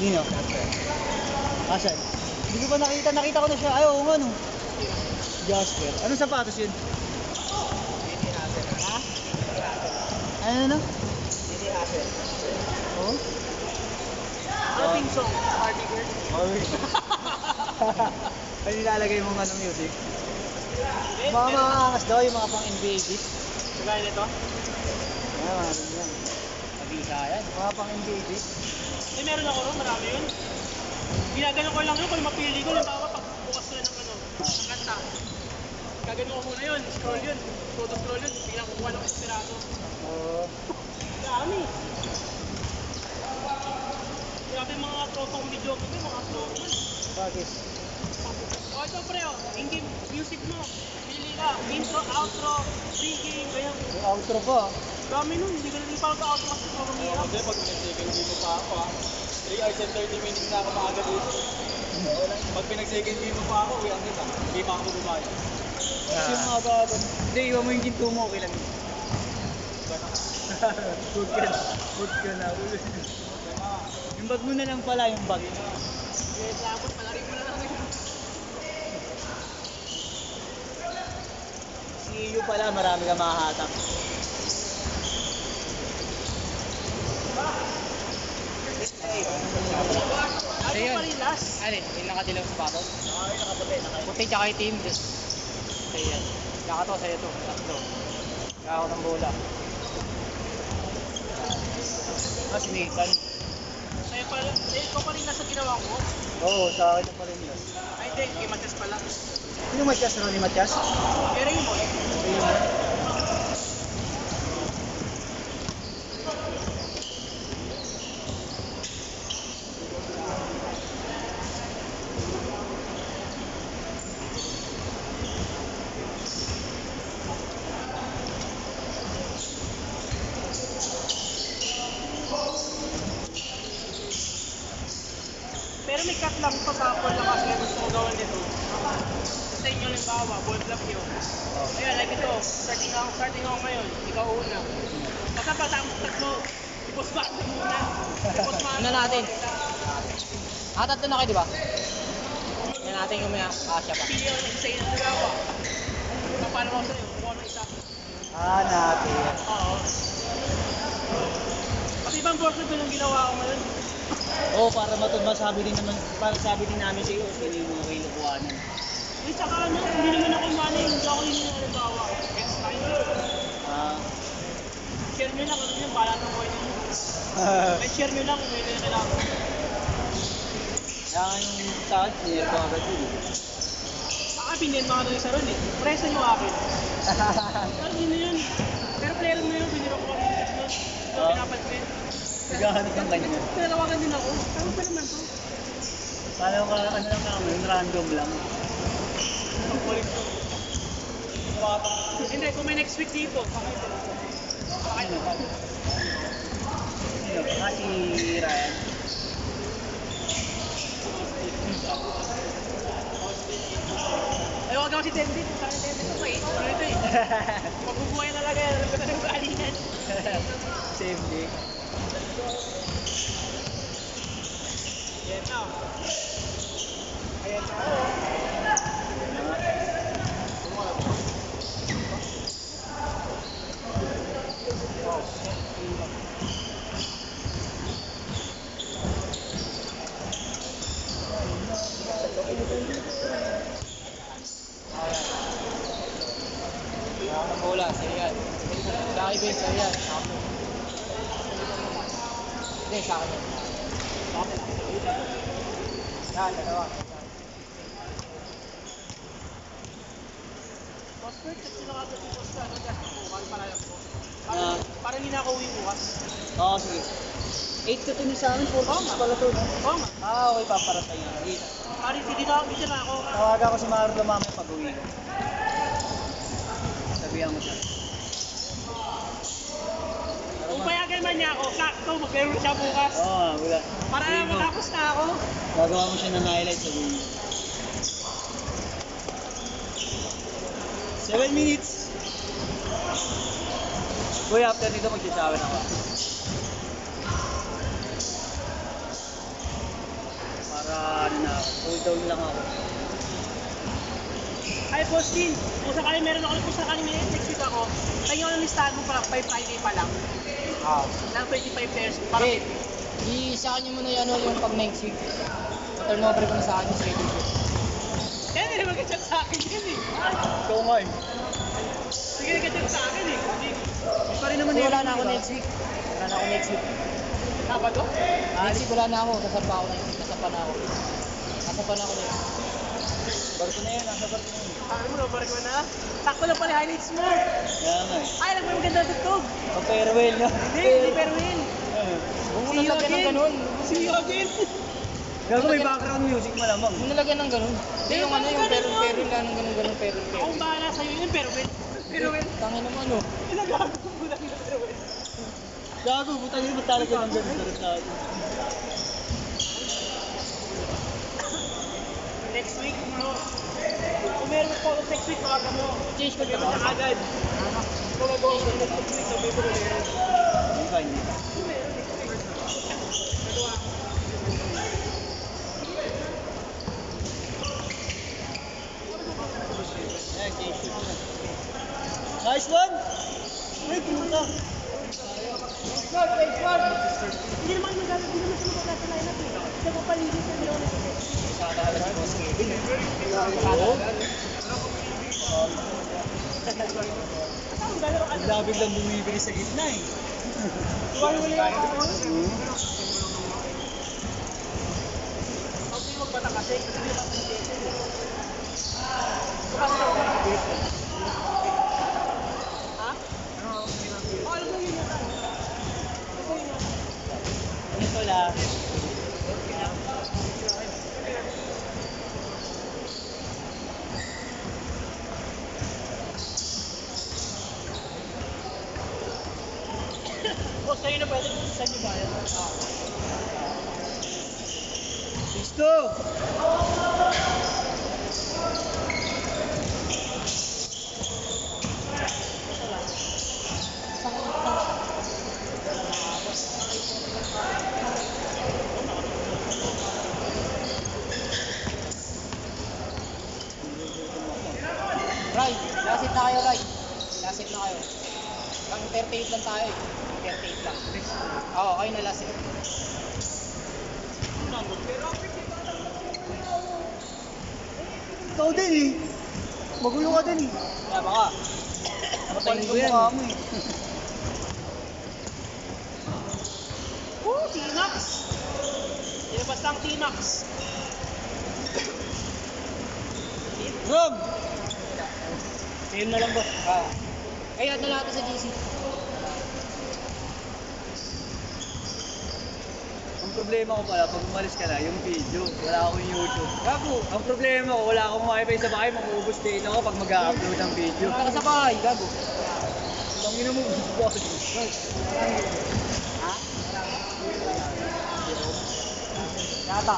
Nino? Asan? Hindi ko pa nakita. Nakita ko na siya. Ay, oo nga no. Jasper. Anong sapatos yun? Hindi hassle. Ha? Hindi hassle. Ano? Hindi hassle. Oo? Ano theme song? Barbie Girl? Barbie. Ano nilalagay mong ano music? Mga angas daw, yung mga pang NBA beat. Kagaya nito? Mga ganyan. Mabisa yan. Mga pang NBA beat. Eh, meron ako ron, marami yun. Ginagano ko lang yun kung mapili ko. Yung tawa pag bukas ko na ng ano, ng kanta. Gagano ko muna yun, scroll yun. Scroll yun, biglang kukuha ng inspirato. Oo. Dami. Grabe mga tropang video ko, mga tropang. Bakit? O ito pre, in-game music mo. Pili ka, intro, outro, pre-game, ganyan. Yung outro pa. Dami nun, hindi pa ako outro kasi sobrang hirap. Kasi pag pinag-second game pa ako 3 hours and 30 minutes na ako maaga dito. Pag pinag-second game pa ako, uwi ang kita. Hindi pa ako bumayad. Kasi yung mga bago. Hindi, iwan mo yung ginto mo, okay lang. Good ka na. Yung bag mo na lang pala, yung bag. Yes, tapos palarin mo na lang yun. Si Yu pala, marami ka mahahatak. Ano pa rin last? Alin? Yung nakadilaw sa patos? Ay, nakaputi. Puti tsaka itim. Ayan. Saka to, sa'yo to. Tatlo. Kaya ako ng bola. Si Nathan. Sa'yo pala, ikaw pa rin last sa ginawa ko? Oo, sa akin na pa rin yun. Ay, hindi, kay Matias pala. Sino Matias? Ronnie Matias? Kay Raymond. Pero may cut lang to sa Apple lang kasi gusto ko gawin nito. Sa inyo halimbawa, ball club nyo. Ayan, like ito, starting ako ngayon, ikaw una. Basta patapos tatlo, ipusbaan mo muna. Ano natin? Tatlo na kayo, di ba? Yan natin yung may kasya pa. Pili ako ng isa yung halimbawa. Paano ako sa'yo, kuha ng isa. Natin. Oo. Kasi ibang ball club yung ginawa ko ngayon. Oo, para masabi din naman, para sabi din namin sa iyo, sino yung mga kinukuhanan. Eh, tsaka ano, hindi naman ako manay, hindi ako hindi na halimbawa. Next time. Share nyo lang, ano yun, bahala ng buhay nyo. May share nyo lang kung may kailangan. Kaya yung sa akin, sinir ko agad yun. Pinend mga doon sa ron eh. Presa nyo akin. Ano yun na yun? Pero player mo yun, biniro ko kami yung nun. So, pinapansin. Naghahanap ng ganyan. Pinalawagan din ako. Tama pa naman to. Paano ka, ano lang namin, random lang. Pagkulit to. Hindi, kung may next week dito, pakita. Ano? Si Ryan. Ay, wag ako si Tendi. Sana Tendi ko eh. Ano ito eh. Magbubuhay talaga yan. Alam ko na yung galingan. Same day. Ayan na. Ayan na. Kaya ng bola, sa'yo yan. Sa akin, Ben, sa'yo yan. Hindi, sa akin yan. Yan, dalawa. Passport, kasi nakagapipos ka. Ano dyan? Bukas para lang po. Ah. Parang hindi na ako uwi bukas. Oo, sige. 8 to 2 sa amin, 4 pala to, no? Oo nga. Okay pa para sa inyo. Pari, hindi na ako. Tawagan ko si Marlo mamaya pag uwi ko. Sabihan mo siya. Kung payagan man niya ako, sakto, mag-meron siya bukas. Oo, wala. Para Sabihin mo. matapos na ako. Gagawa mo siya ng highlights, sabihin mo. 7 minutes. Kuya, after nito magsasawa na ako. ano na ako. Cool down lang ako. Ay, Boss Lin, kung sakali meron ako, kung sakali may next week ako, kaya ko ng listahan mo pa, by Friday pa lang, ng 25 pairs, para Okay. Sa akin mo na yung, yung pag next week. Turn over ko na sa akin yung schedule ko. kaya hindi naman ka-chat sa akin yun eh. Ikaw nga eh. Sige, nag-chat sa akin eh. Hindi. Di pa rin naman Wala everything, na ako di ba? next week. Wala na ako next week. Sabado? Next week wala na ako. Nasapa ako next week. Nasapa na ako. Nasapa na ako next week. Barko na yun, nasa barko na yun. Sabi mo, nabarik mo na. Sakto lang pala highlights mo. Kaya nga eh. Ay, nagpapaganda tugtog. Pa-farewell no? Hindi pero win. Huwag mo nalagyan ng ganun. See you again. Gago may background music malamang. Huwag mo nalagyan ng ganun. Hindi yung ano yung peril lang ng ganun peril. Akong bahala sa'yo yun, pero win. Pero win. Tangin naman oh. Pinagago ko lang yun, pero win. Gago, butang yun, ba't talaga ng ganun sa rin Next week, no? Kung meron po ako next week, tawagan mo. Change ko Meron na agad. Kung magawa ko next week, sabi ko na meron. Hindi ka, hindi ka. Kung meron next week. Nagawa ko. Ayan, change it. Nice one! Uy, pumunta. Hindi naman sila magkakasalain natin. Kasi papaligid sa nila ulit. Nakakala si Boss Kevin. Bigla-biglang bumibili sa gitna eh. Wala ako. Huwag kayo magbata kasi. Hindi ba ha? Oh, alam mo yun yata. Ito lang. Boss, kayo na pwede sa inyo ba yan? Listo! Ray, last hit na kayo, Ray. Last hit na kayo. Pang 38 lang tayo eh. 38 lang. Oo, kayo na last hit. Ikaw din eh. Magulo ka din eh. Kaya baka. Napapalit ko ko yan. mukha mo eh. Woo! T-Max! Ilabas lang T-Max. Rob! Same na lang ba? Kaya na lahat sa GC. Ang problema ko pala, pag umalis ka na, yung video, wala akong YouTube. Gago! Ang problema ko, wala akong wifi sa bahay, mag-uubos data ko pag mag-upload ng video. Wala ka sa bahay, gago. Ang ina mo, boss. Ha? Yata.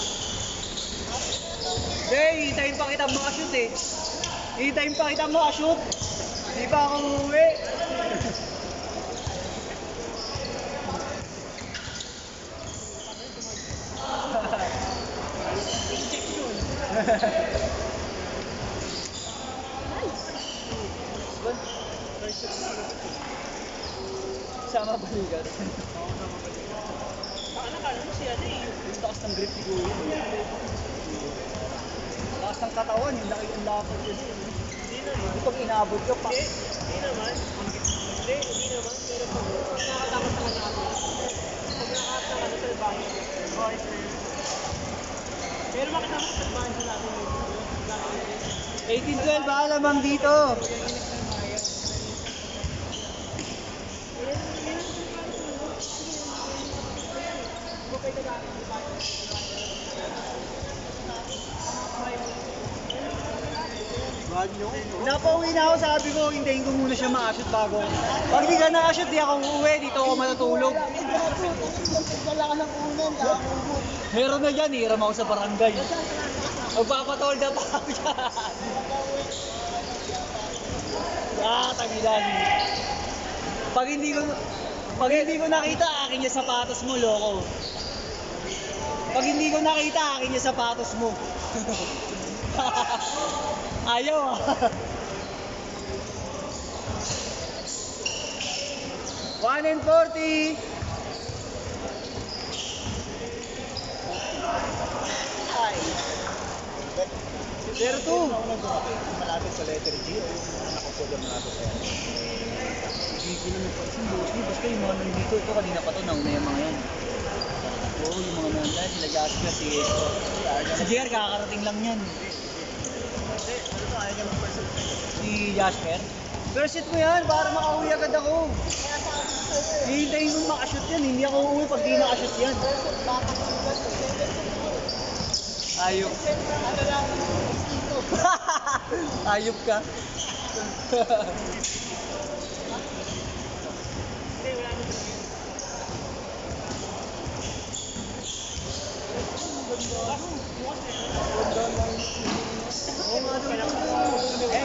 Hindi, hintayin pa kita makashoot eh. Hintayin pa kita makashoot. Hindi pa ako uuwi. Sama balikat. Nakala mo siya na eh. Yung takas ng grip ni Kuya. Takas ng katawan, yung laki yung lapad yun. Hindi naman. Hindi pag inabot ko pa. Hindi naman. Hindi naman. Pero pag nakakatakot sa kanya ako. Pag nakakatakot sa salbahe. Okay, sir. Pero makita mo sa salbahe sa natin yung 1812, alamang dito. Napauwi na ako, sabi ko, hintayin ko muna siya ma-shoot bago. Pag di ka na-shoot, di ako uuwi, dito ako matutulog. Meron na dyan, hiram ako sa barangay. Magpapatol na pa ako dyan. Tangilan. Pag hindi ko nakita, akin yung sapatos mo, loko. Pag hindi ko nakita, akin yung sapatos mo. Ayaw ah. One and 40. Ay. 0-2. Malapit sa letter G. Nakapoda mo natin sa yan. Hindi ko naman pansin, bossy. Basta yung mga nandito, ito kanina pa to, nauna yung mga yan. Oo, yung mga nandyan, sila Jasper, si Estro. Si JR, kakarating lang yan. Si Jasper. Pero set mo yan, para makauwi agad ako. Hihintayin mo makashoot yan, hindi ako uuwi pag di nakashoot yan. Ayop. Ayop ka.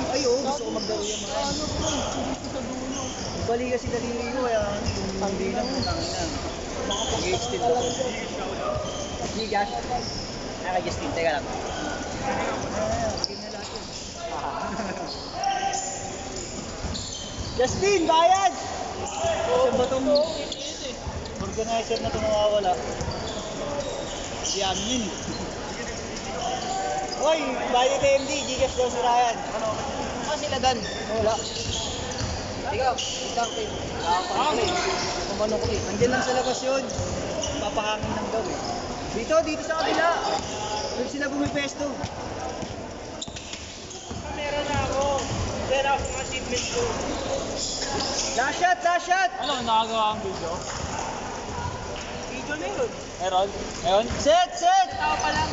Ay, oo, gusto ko maglaro yung mga yan. Bali kasi daliri ko, kaya yung bilang ng tangin na. Mag-extend ako. Gigas. Naka-Justin, teka lang. Game na lahat yun. Justin, bayad! Saan ba itong organizer na ito mawawala? Hindi ano yun eh. Hoy, bayad MD, Gigas daw si Ryan. Ano? Ano sila Dan? Wala. Ikaw, isang tayo. Nakakapangin. Kumano ko eh. Andiyan lang sa labas yun. Papahangin lang daw eh. Dito sa kabila. Doon sila bumipesto. Meron na ako. Meron ako mga teammates ko. Last shot, last shot! Ano, nakagawa ang video? Video na yun. Meron? Meron? Set, set! Tao pa lang.